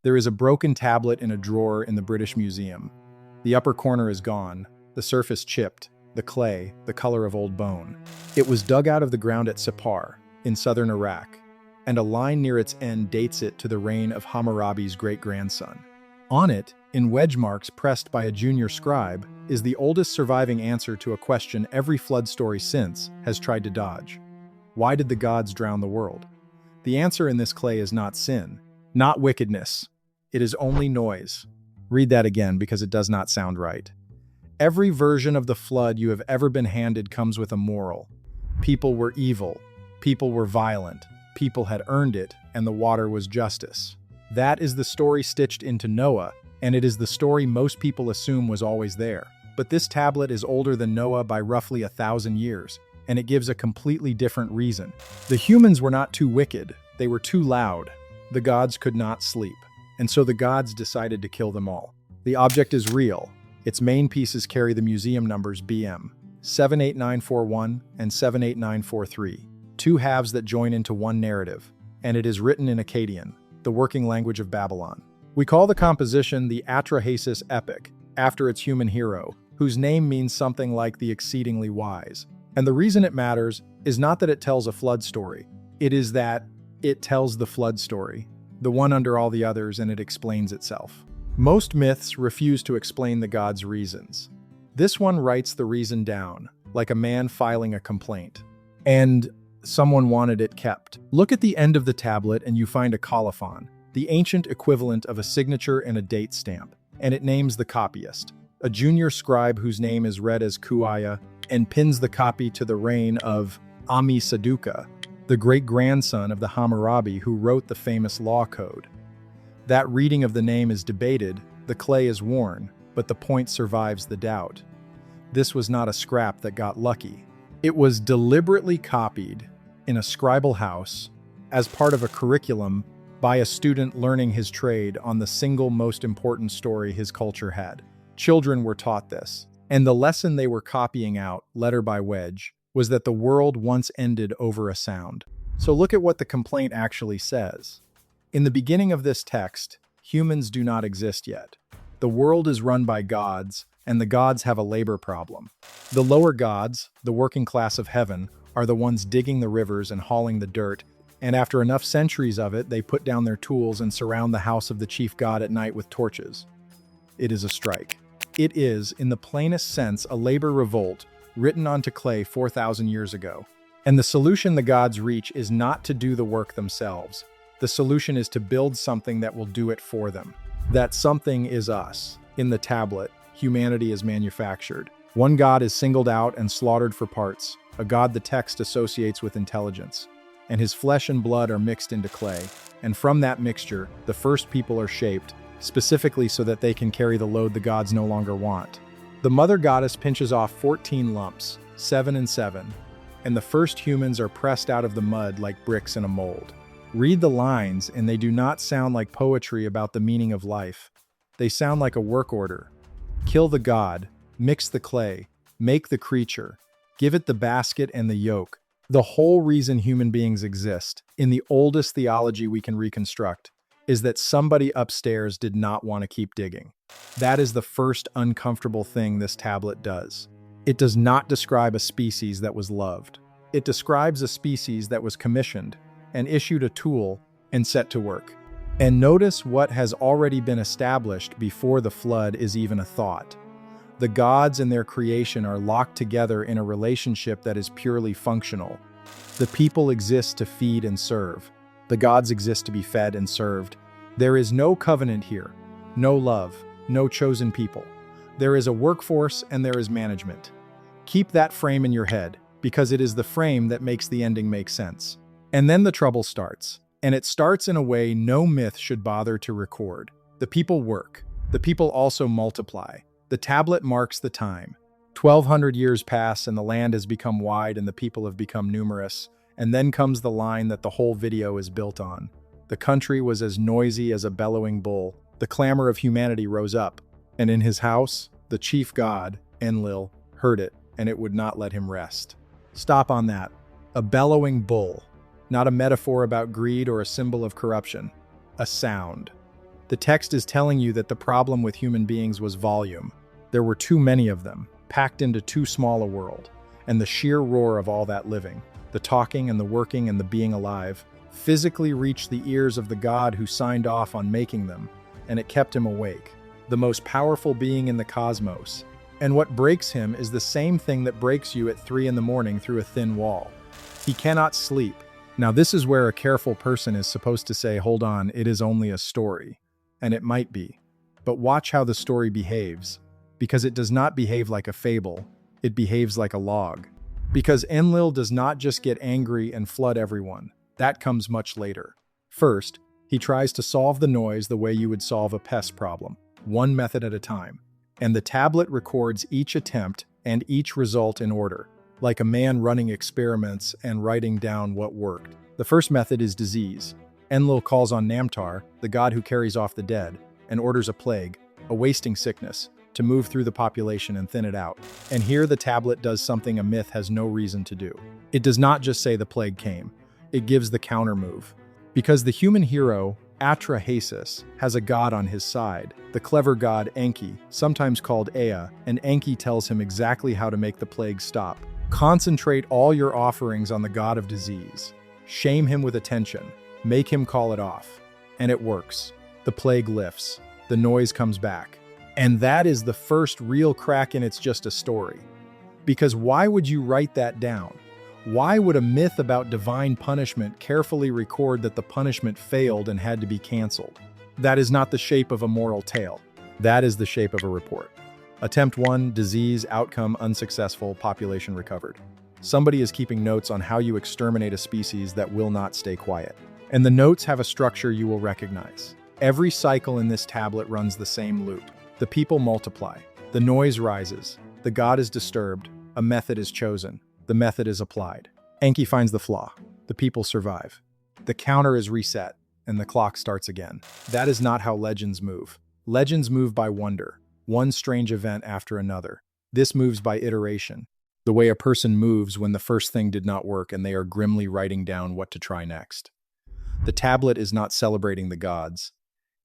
There is a broken tablet in a drawer in the British Museum. The upper corner is gone, the surface chipped, the clay, the color of old bone. It was dug out of the ground at Sippar, in southern Iraq, and a line near its end dates it to the reign of Hammurabi's great-grandson. On it, in wedge marks pressed by a junior scribe, is the oldest surviving answer to a question every flood story since has tried to dodge. Why did the gods drown the world? The answer in this clay is not sin, not wickedness. It is only noise. Read that again because it does not sound right. Every version of the flood you have ever been handed comes with a moral. People were evil. People were violent. People had earned it, and the water was justice. That is the story stitched into Noah, and it is the story most people assume was always there. But this tablet is older than Noah by roughly 1,000 years, and it gives a completely different reason. The humans were not too wicked, they were too loud. The gods could not sleep, and so the gods decided to kill them all. The object is real. Its main pieces carry the museum numbers BM 78941 and 78943, two halves that join into one narrative, and it is written in Akkadian, the working language of Babylon. We call the composition the Atra-hasis Epic, after its human hero, whose name means something like the exceedingly wise. And the reason it matters is not that it tells a flood story, it is that it tells the flood story, the one under all the others, and it explains itself. Most myths refuse to explain the gods' reasons. This one writes the reason down, like a man filing a complaint. And someone wanted it kept. Look at the end of the tablet and you find a colophon, the ancient equivalent of a signature and a date stamp, and it names the copyist, a junior scribe whose name is read as Kuaya, and pins the copy to the reign of Saduqa, the great-grandson of the Hammurabi who wrote the famous law code. That reading of the name is debated, the clay is worn, but the point survives the doubt. This was not a scrap that got lucky. It was deliberately copied in a scribal house as part of a curriculum by a student learning his trade on the single most important story his culture had. Children were taught this, and the lesson they were copying out, letter by wedge, was that the world once ended over a sound. So look at what the complaint actually says. In the beginning of this text, humans do not exist yet. The world is run by gods, and the gods have a labor problem. The lower gods, the working class of heaven, are the ones digging the rivers and hauling the dirt, and after enough centuries of it, they put down their tools and surround the house of the chief god at night with torches. It is a strike. It is, in the plainest sense, a labor revolt written onto clay 4,000 years ago. And the solution the gods reach is not to do the work themselves. The solution is to build something that will do it for them. That something is us. In the tablet, humanity is manufactured. One god is singled out and slaughtered for parts, a god the text associates with intelligence. And his flesh and blood are mixed into clay. And from that mixture, the first people are shaped, specifically so that they can carry the load the gods no longer want. The mother goddess pinches off 14 lumps, 7 and 7, and the first humans are pressed out of the mud like bricks in a mold. Read the lines, and they do not sound like poetry about the meaning of life. They sound like a work order. Kill the god, mix the clay, make the creature, give it the basket and the yoke. The whole reason human beings exist, in the oldest theology we can reconstruct, is that somebody upstairs did not want to keep digging. That is the first uncomfortable thing this tablet does. It does not describe a species that was loved. It describes a species that was commissioned and issued a tool and set to work. And notice what has already been established before the flood is even a thought. The gods and their creation are locked together in a relationship that is purely functional. The people exist to feed and serve. The gods exist to be fed and served. There is no covenant here, no love, no chosen people. There is a workforce and there is management. Keep that frame in your head, because it is the frame that makes the ending make sense. And then the trouble starts, and it starts in a way no myth should bother to record. The people work. The people also multiply. The tablet marks the time. 1,200 years pass and the land has become wide and the people have become numerous. And then comes the line that the whole video is built on. The country was as noisy as a bellowing bull. The clamor of humanity rose up. And in his house, the chief god, Enlil, heard it, and it would not let him rest. Stop on that. A bellowing bull. Not a metaphor about greed or a symbol of corruption. A sound. The text is telling you that the problem with human beings was volume. There were too many of them, packed into too small a world, and the sheer roar of all that living, the talking and the working and the being alive, physically reached the ears of the God who signed off on making them, and it kept him awake, the most powerful being in the cosmos. And what breaks him is the same thing that breaks you at 3 in the morning through a thin wall. He cannot sleep. Now this is where a careful person is supposed to say, hold on, it is only a story. And it might be. But watch how the story behaves. Because it does not behave like a fable, it behaves like a log. Because Enlil does not just get angry and flood everyone. That comes much later. First, he tries to solve the noise the way you would solve a pest problem, one method at a time. And the tablet records each attempt and each result in order, like a man running experiments and writing down what worked. The first method is disease. Enlil calls on Namtar, the god who carries off the dead, and orders a plague, a wasting sickness, to move through the population and thin it out. And here the tablet does something a myth has no reason to do. It does not just say the plague came, it gives the counter move. Because the human hero, Atra-hasis, has a god on his side, the clever god Enki, sometimes called Ea, and Enki tells him exactly how to make the plague stop. Concentrate all your offerings on the god of disease. Shame him with attention. Make him call it off. And it works. The plague lifts. The noise comes back. And that is the first real crack in It's Just a Story. Because why would you write that down? Why would a myth about divine punishment carefully record that the punishment failed and had to be canceled? That is not the shape of a moral tale. That is the shape of a report. Attempt 1, disease, outcome unsuccessful, population recovered. Somebody is keeping notes on how you exterminate a species that will not stay quiet. And the notes have a structure you will recognize. Every cycle in this tablet runs the same loop. The people multiply. The noise rises. The god is disturbed. A method is chosen. The method is applied. Enki finds the flaw. The people survive. The counter is reset, and the clock starts again. That is not how legends move. Legends move by wonder, one strange event after another. This moves by iteration, the way a person moves when the first thing did not work and they are grimly writing down what to try next. The tablet is not celebrating the gods.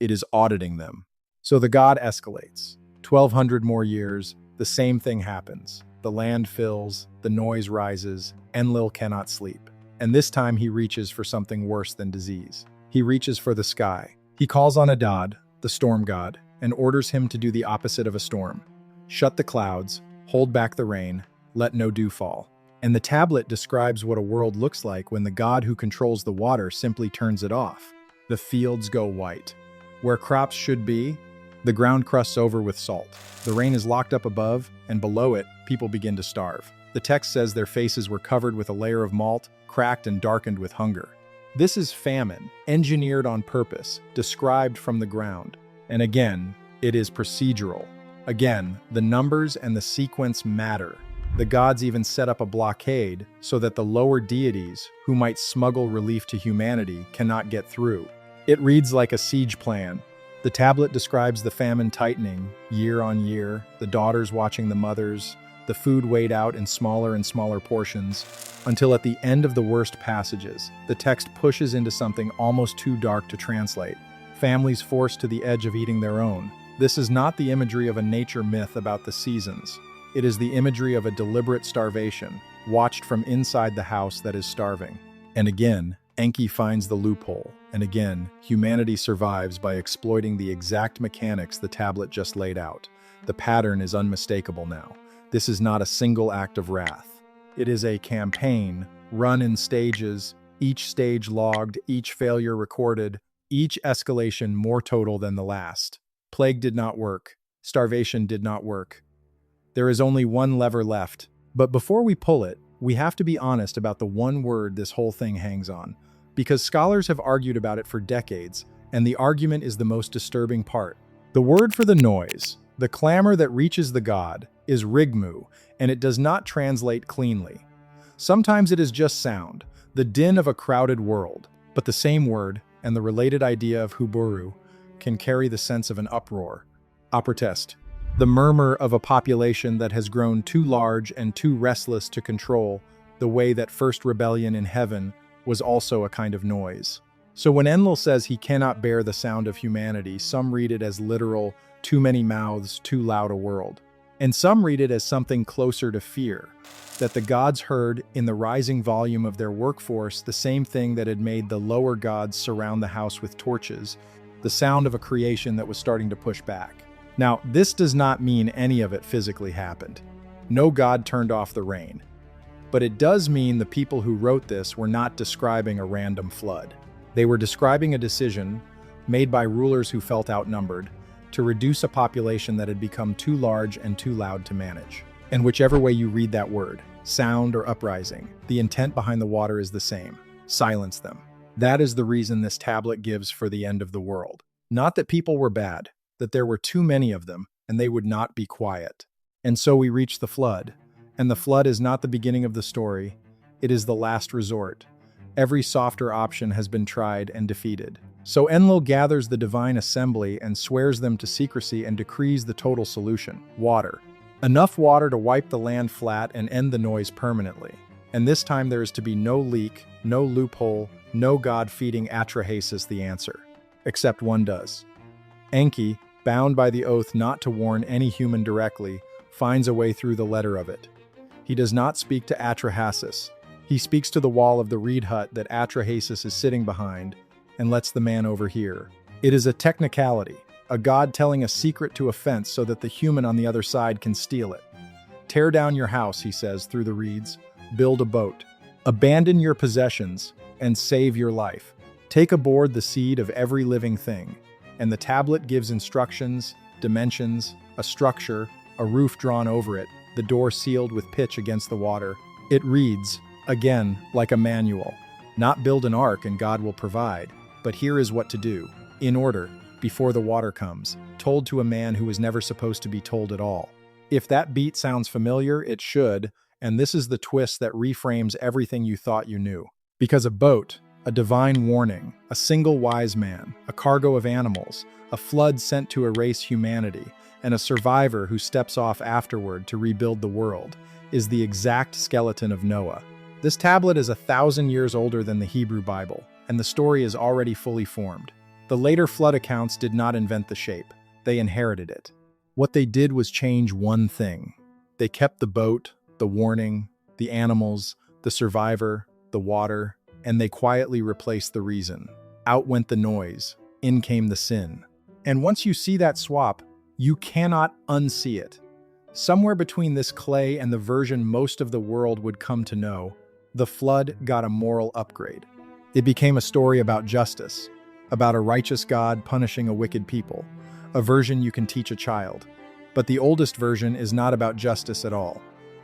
It is auditing them. So the god escalates. 1,200 more years, the same thing happens. The land fills, the noise rises, Enlil cannot sleep. And this time he reaches for something worse than disease. He reaches for the sky. He calls on Adad, the storm god, and orders him to do the opposite of a storm. Shut the clouds, hold back the rain, let no dew fall. And the tablet describes what a world looks like when the god who controls the water simply turns it off. The fields go white. Where crops should be, the ground crusts over with salt. The rain is locked up above, and below it, people begin to starve. The text says their faces were covered with a layer of malt, cracked and darkened with hunger. This is famine, engineered on purpose, described from the ground. And again, it is procedural. Again, the numbers and the sequence matter. The gods even set up a blockade so that the lower deities, who might smuggle relief to humanity, cannot get through. It reads like a siege plan. The tablet describes the famine tightening, year on year, the daughters watching the mothers, the food weighed out in smaller and smaller portions, until at the end of the worst passages, the text pushes into something almost too dark to translate. Families forced to the edge of eating their own. This is not the imagery of a nature myth about the seasons. It is the imagery of a deliberate starvation, watched from inside the house that is starving. And again, Enki finds the loophole, and again, humanity survives by exploiting the exact mechanics the tablet just laid out. The pattern is unmistakable now. This is not a single act of wrath. It is a campaign, run in stages, each stage logged, each failure recorded, each escalation more total than the last. Plague did not work. Starvation did not work. There is only one lever left. But before we pull it, we have to be honest about the one word this whole thing hangs on. Because scholars have argued about it for decades, and the argument is the most disturbing part. The word for the noise, the clamor that reaches the god, is rigmu, and it does not translate cleanly. Sometimes it is just sound, the din of a crowded world, but the same word, and the related idea of huburu, can carry the sense of an uproar, a protest, the murmur of a population that has grown too large and too restless to control, the way that first rebellion in heaven was also a kind of noise. So when Enlil says he cannot bear the sound of humanity, some read it as literal, too many mouths, too loud a world. And some read it as something closer to fear, that the gods heard in the rising volume of their workforce the same thing that had made the lower gods surround the house with torches, the sound of a creation that was starting to push back. Now, this does not mean any of it physically happened. No god turned off the rain. But it does mean the people who wrote this were not describing a random flood. They were describing a decision made by rulers who felt outnumbered to reduce a population that had become too large and too loud to manage. And whichever way you read that word, sound or uprising, the intent behind the water is the same: silence them. That is the reason this tablet gives for the end of the world. Not that people were bad, that there were too many of them and they would not be quiet. And so we reach the flood. And the flood is not the beginning of the story, it is the last resort. Every softer option has been tried and defeated. So Enlil gathers the divine assembly and swears them to secrecy and decrees the total solution: water. Enough water to wipe the land flat and end the noise permanently. And this time there is to be no leak, no loophole, no god feeding Atrahasis the answer. Except one does. Enki, bound by the oath not to warn any human directly, finds a way through the letter of it. He does not speak to Atrahasis. He speaks to the wall of the reed hut that Atrahasis is sitting behind and lets the man overhear. It is a technicality, a god telling a secret to a fence so that the human on the other side can steal it. Tear down your house, he says through the reeds. Build a boat. Abandon your possessions and save your life. Take aboard the seed of every living thing. And the tablet gives instructions, dimensions, a structure, a roof drawn over it, the door sealed with pitch against the water. It reads, again, like a manual. Not build an ark and God will provide, but here is what to do, in order, before the water comes, told to a man who was never supposed to be told at all. If that beat sounds familiar, it should, and this is the twist that reframes everything you thought you knew. Because a boat, a divine warning, a single wise man, a cargo of animals, a flood sent to erase humanity, and a survivor who steps off afterward to rebuild the world, is the exact skeleton of Noah. This tablet is 1,000 years older than the Hebrew Bible, and the story is already fully formed. The later flood accounts did not invent the shape, they inherited it. What they did was change one thing. They kept the boat, the warning, the animals, the survivor, the water, and they quietly replaced the reason. Out went the noise, in came the sin. And once you see that swap, you cannot unsee it. Somewhere between this clay and the version most of the world would come to know, the flood got a moral upgrade. It became a story about justice, about a righteous God punishing a wicked people, a version you can teach a child. But the oldest version is not about justice at all.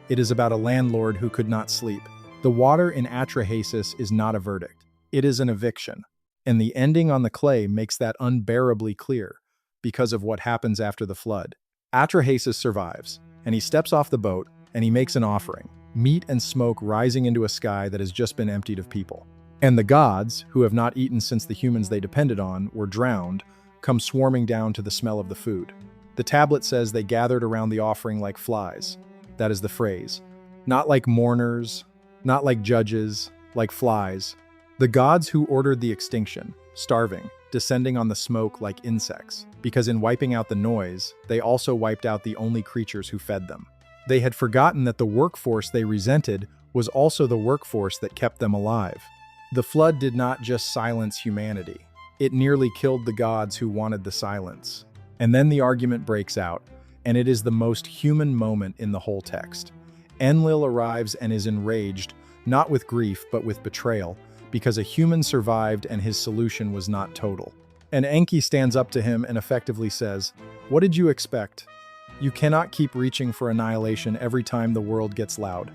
It is about a landlord who could not sleep. The water in Atrahasis is not a verdict. It is an eviction. And the ending on the clay makes that unbearably clear because of what happens after the flood. Atrahasis survives, and he steps off the boat, and he makes an offering, meat and smoke rising into a sky that has just been emptied of people. And the gods, who have not eaten since the humans they depended on were drowned, come swarming down to the smell of the food. The tablet says they gathered around the offering like flies. That is the phrase. Not like mourners, not like judges, like flies. The gods who ordered the extinction, starving, descending on the smoke like insects, because in wiping out the noise, they also wiped out the only creatures who fed them. They had forgotten that the workforce they resented was also the workforce that kept them alive. The flood did not just silence humanity. It nearly killed the gods who wanted the silence. And then the argument breaks out, and it is the most human moment in the whole text. Enlil arrives and is enraged, not with grief but with betrayal, because a human survived and his solution was not total. And Enki stands up to him and effectively says, "What did you expect? You cannot keep reaching for annihilation every time the world gets loud.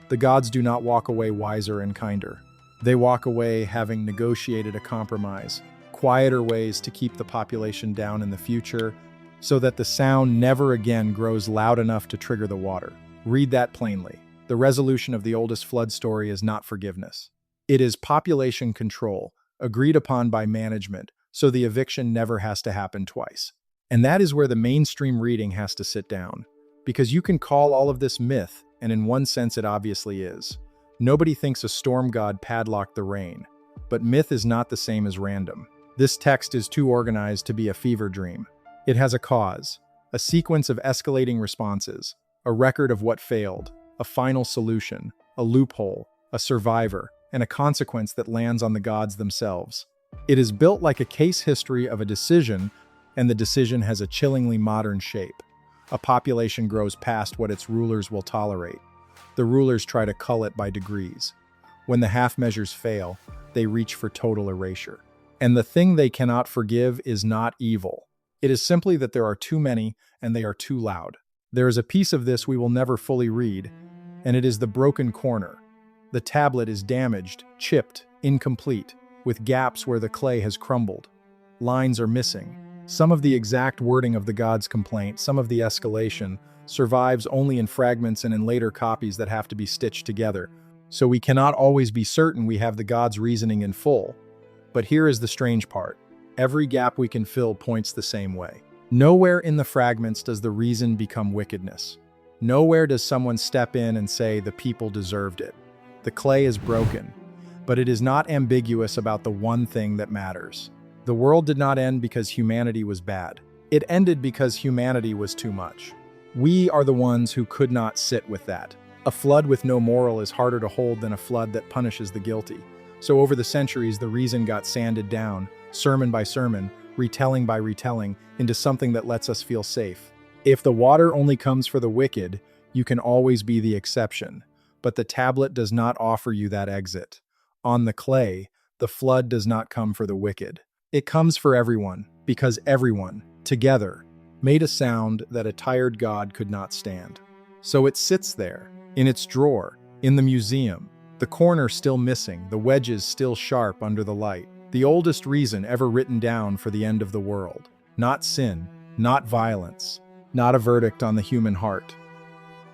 The gods do not walk away wiser and kinder. They walk away having negotiated a compromise, quieter ways to keep the population down in the future, so that the sound never again grows loud enough to trigger the water." Read that plainly. The resolution of the oldest flood story is not forgiveness. It is population control, agreed upon by management, so the eviction never has to happen twice. And that is where the mainstream reading has to sit down. Because you can call all of this myth, and in one sense it obviously is. Nobody thinks a storm god padlocked the rain. But myth is not the same as random. This text is too organized to be a fever dream. It has a cause, a sequence of escalating responses, a record of what failed, a final solution, a loophole, a survivor, and a consequence that lands on the gods themselves. It is built like a case history of a decision, and the decision has a chillingly modern shape. A population grows past what its rulers will tolerate. The rulers try to cull it by degrees. When the half measures fail, they reach for total erasure. And the thing they cannot forgive is not evil. It is simply that there are too many and they are too loud. There is a piece of this we will never fully read, and it is the broken corner. The tablet is damaged, chipped, incomplete, with gaps where the clay has crumbled. Lines are missing. Some of the exact wording of the god's complaint, some of the escalation, survives only in fragments and in later copies that have to be stitched together. So we cannot always be certain we have the god's reasoning in full. But here is the strange part. Every gap we can fill points the same way. Nowhere in the fragments does the reason become wickedness. Nowhere does someone step in and say the people deserved it. The clay is broken, but it is not ambiguous about the one thing that matters. The world did not end because humanity was bad. It ended because humanity was too much. We are the ones who could not sit with that. A flood with no moral is harder to hold than a flood that punishes the guilty. So over the centuries, the reason got sanded down, sermon by sermon, retelling by retelling, into something that lets us feel safe. If the water only comes for the wicked, you can always be the exception. But the tablet does not offer you that exit. On the clay, the flood does not come for the wicked. It comes for everyone, because everyone, together, made a sound that a tired God could not stand. So it sits there, in its drawer, in the museum, the corner still missing, the wedges still sharp under the light. The oldest reason ever written down for the end of the world. Not sin, not violence, not a verdict on the human heart.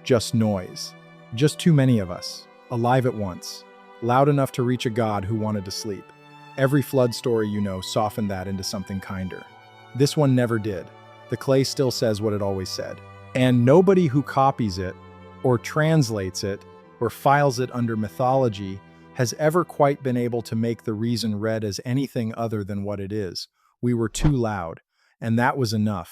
Just noise. Just too many of us, alive at once, loud enough to reach a God who wanted to sleep. Every flood story you know softened that into something kinder. This one never did. The clay still says what it always said. And nobody who copies it, or translates it, or files it under mythology has ever quite been able to make the reason read as anything other than what it is. We were too loud, and that was enough.